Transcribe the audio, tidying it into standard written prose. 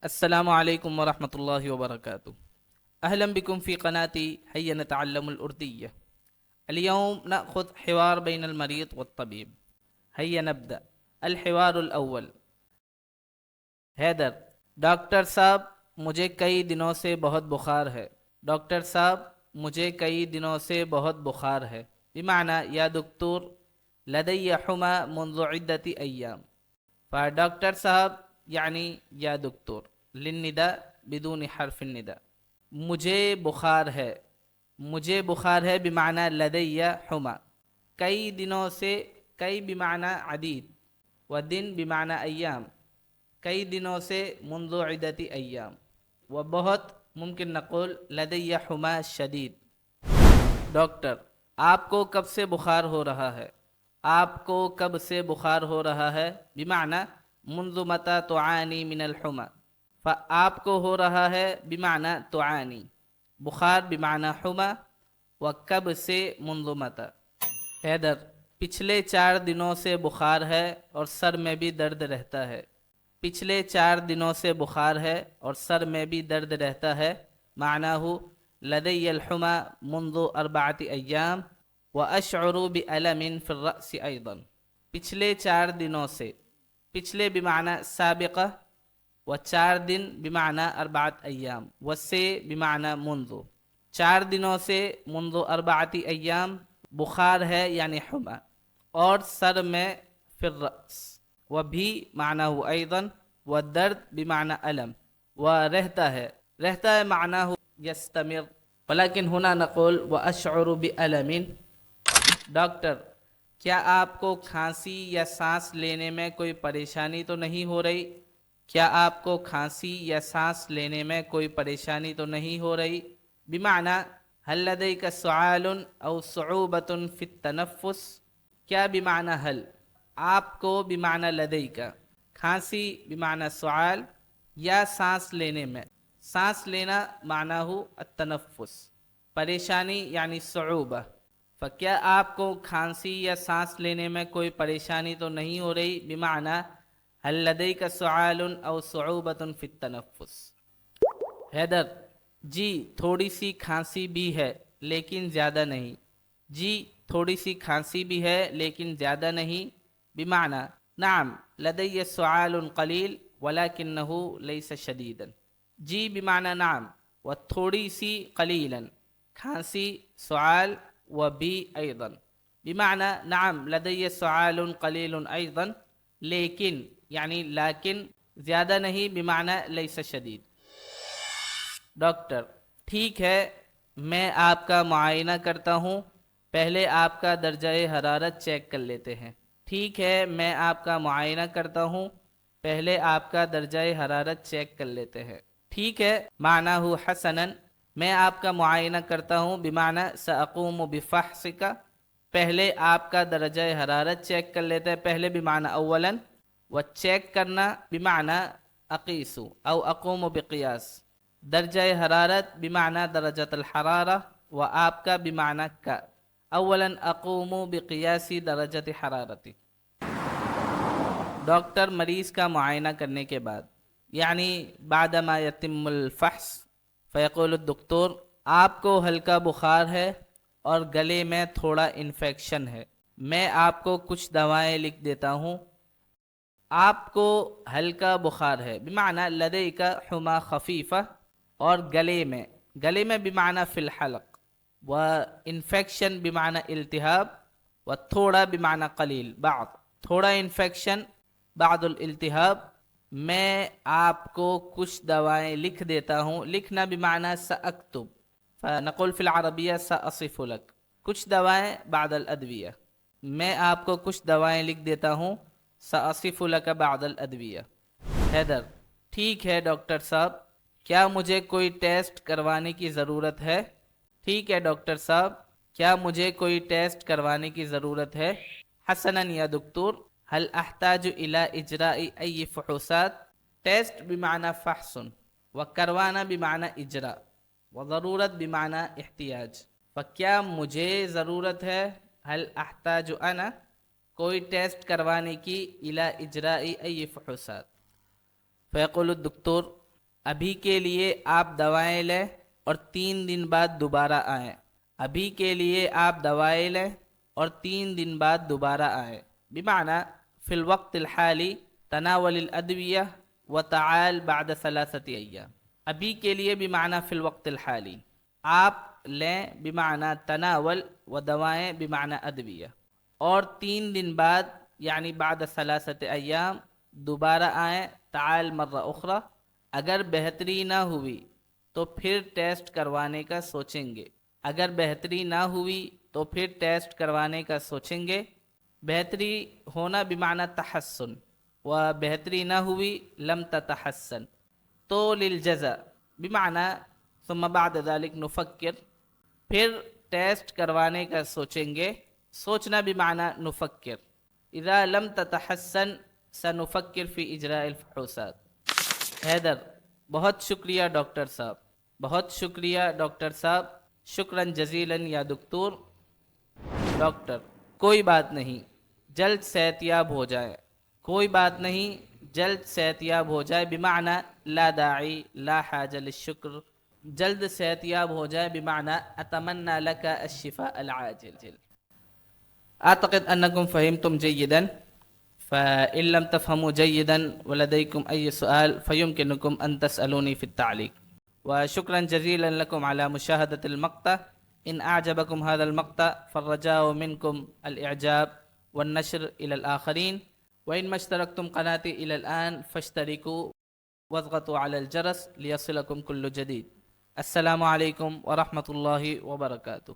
السلام عليكم ورحمة الله وبركاته. أهلا بكم في قناتي هيا نتعلم الأردية. اليوم نأخذ حوار بين المريض والطبيب. هيا نبدأ. الحوار الأول. حیدر: ڈاکٹر صاحب مجھے کئی دنوں سے بہت بخار ہے. ڈاکٹر صاحب مجھے کئی دنوں سے بہت بخار ہے. بمعنى یا دکتور لدي حمى منذ عدة أيام. فڈاکٹر صاحب یعنی یا دکتور للنداء بدون حرف النداء. مجھے بخار ہے. مجھے بخار ہے بمعنى لدي حمى. کئی دنوں سے، کئی بمعنى عدید ودن بمعنى ایام. کئی دنوں سے منذ عدة ایام. و بہت ممکن نقول لدي حمى شدید. ڈاکٹر: آپ کو کب سے بخار ہو رہا ہے؟ آپ کو کب سے بخار ہو رہا ہے بمعنى منذ متى تعانی من الحمى. فآپ کو ہو رہا ہے بمعنى تعانی. بخار بمعنى حمى و کب سے منذ متى. حیدر: پچھلے 4 دنوں سے بخار ہے اور سر میں بھی درد رہتا ہے. پچھلے 4 دنوں سے بخار ہے اور سر میں بھی درد رہتا ہے. معناه لدي الحمى منذ 4 أيام وأشعر بألم في الرأس أيضا. پچھلے 4 دنوں سے، پچھلے بمعنى سابقہ و 4 دن بمعنى 4 ایام و سے بمعنى منذ. 4 دنوں سے منذ 4 ایام بخار ہے یعنی حمى اور سر میں فی الرأس و بھی معناه ایضا و درد بمعنى علم و رہتا ہے. رہتا ہے معناه یستمر ولكن هنا نقول واشعر بألم. ڈاکٹر: کیا آپ کو کھانسی یا سانس لینے میں کوئی پریشانی تو نہیں ہو رہی؟ کیا آپ کو کھانسی یا سانس لینے میں کوئی پریشانی تو نہیں ہو رہی؟ بمعنى هل لديك سعال او صعوبة في التنفس. کیا بمعنى هل، آپ کو بمعنى لديك، کھانسی بمعنى سعال یا سانس لینے میں. سانس لینا معناه التنفس، پریشانی یعنی صعوبہ. فکیا آپ کو کھانسی یا سانس لینے میں کوئی پریشانی تو نہیں ہو رہی بمعنى هل لديك سعال او صعوبة في التنفس. حیدر: جی تھوڑی سی کھانسی بھی ہے لیکن زیادہ نہیں. جی تھوڑی سی کھانسی بھی ہے لیکن زیادہ نہیں. بمعنى نعم لدي سعال قلیل ولكنه ليس شديدا. جی بمعنى نعم و تھوڑی سی قلیلا. کھانسی سعال و بھی ایضا. بمعنى نعم لدي سعال قلیل ایضا لیکن یعنی لیکن زیادہ نہیں بمعنى ليس شدید. ڈاکٹر: ٹھیک ہے، میں آپ کا معائنہ کرتا ہوں. پہلے آپ کا درجہ حرارت چیک کر لیتے ہیں. ٹھیک ہے، میں آپ کا معائنہ کرتا ہوں. پہلے آپ کا درجہ حرارت چیک کر لیتے ہیں. ٹھیک ہے معناه حسنا. میں آپ کا معائنہ کرتا ہوں بمعنى سأقوم بفحصك. پہلے آپ کا درجہ حرارت چیک کر لیتے ہیں. پہلے بمعنى اولا و چیک کرنا بمعنى اقیس او اقوم بقیاس. درجہ حرارت بمعنى درجة الحرارة و آپ کا بمعنى کا. اولا اقوم بقیاس درجة حرارتی. ڈاکٹر مریض کا معائنہ کرنے کے بعد یعنی بعدما یتم الفحص فیقول الدکتور آپ کو ہلکا بخار ہے اور گلے میں تھوڑا انفیکشن ہے. میں آپ کو کچھ دوائیں لکھ دیتا ہوں. آپ کو ہلکا بخار ہے بمعنى لديك حمى خفیفہ اور گلے میں بمعنى فی الحلق و انفیکشن بمعنى التہاب و تھوڑا بمعنى قلیل بعض. تھوڑا انفیکشن بعد الالتہاب. میں آپ کو کچھ دوائیں لکھ دیتا ہوں. لکھنا بمعنى سأكتب فنقول في العربية سأصف لك. کچھ دوائیں بعد الادویہ. میں آپ کو کچھ دوائیں لکھ دیتا ہوں. سأصف لك بعد الادویہ. حیدر: ٹھیک ہے ڈاکٹر صاحب، کیا مجھے کوئی ٹیسٹ کروانے کی ضرورت ہے؟ ٹھیک ہے ڈاکٹر صاحب، کیا مجھے کوئی ٹیسٹ کروانے کی ضرورت ہے؟ حسنا یا دکتور هل احتاج الى اجراء ای فحوصات. ٹیسٹ بمعنى فحص و کروانا بمعنى اجراء و ضرورت بمعنى احتیاج. فکیا مجھے ضرورت ہے، هل احتاج انا، کوئی ٹیسٹ کروانے کی الى اجراء ای فحوصات. فیقول الدکتور ابھی کے لیے آپ دوائیں لیں اور 3 دن بعد دوبارہ آئیں. ابھی کے لیے آپ دوائیں لیں اور 3 دن بعد دوبارہ آئیں. بمعنى في الوقت الحالي تناول الأدوية وتعال بعد 3 أيام. ابھی کے لیے بمعنى في الوقت الحالي، آپ لیں بمعنى تناول و دوائیں بمعنى ادویہ، اور 3 دن بعد یعنی بعد 3 ایام دوبارہ آئیں. تعال مرہ اخرى. اگر بہتری نہ ہوئی تو پھر ٹیسٹ کروانے کا سوچیں گے. اگر بہتری نہ ہوئی تو پھر ٹیسٹ کروانے کا سوچیں گے. بہتری ہونا بمعنى تحسن، و بہتری نہ ہوئی لم تتحسن. تو للجزا بمعنى ثم بعد ذلك نفکر، پھر ٹیسٹ کروانے کا سوچیں گے. سوچنا بمعنى نفکر. اذا لم تتحسن سنفکر فی اجراء الفحوصات. حیدر: بہت شکریہ ڈاکٹر صاحب. بہت شکریہ ڈاکٹر صاحب. شکراً جزیلاً یا دکتور. ڈاکٹر: کوئی بات نہیں، جلد صحت یاب ہو جائے. کوئی بات نہیں، جلد صحت یاب ہو جائے بمعنى لا داعی لا حاجة للشکر. جلد صحت یاب ہو جائے بمعنى اتمنى لك الشفاء العاجل. اعتقد انکم فہمتم جیدا، فإن لم تفهموا جيدا ولديكم أي سؤال فيمكنكم أن تسألوني في التعليق. وشكرا جزيلا لكم على مشاهدة المقطع. إن أعجبكم هذا المقطع فالرجاء منكم الإعجاب والنشر إلى الآخرين. وإن ما اشتركتم قناتي إلى الآن فاشتركوا واضغطوا على الجرس ليصلكم كل جديد. السلام عليكم ورحمة الله وبركاته.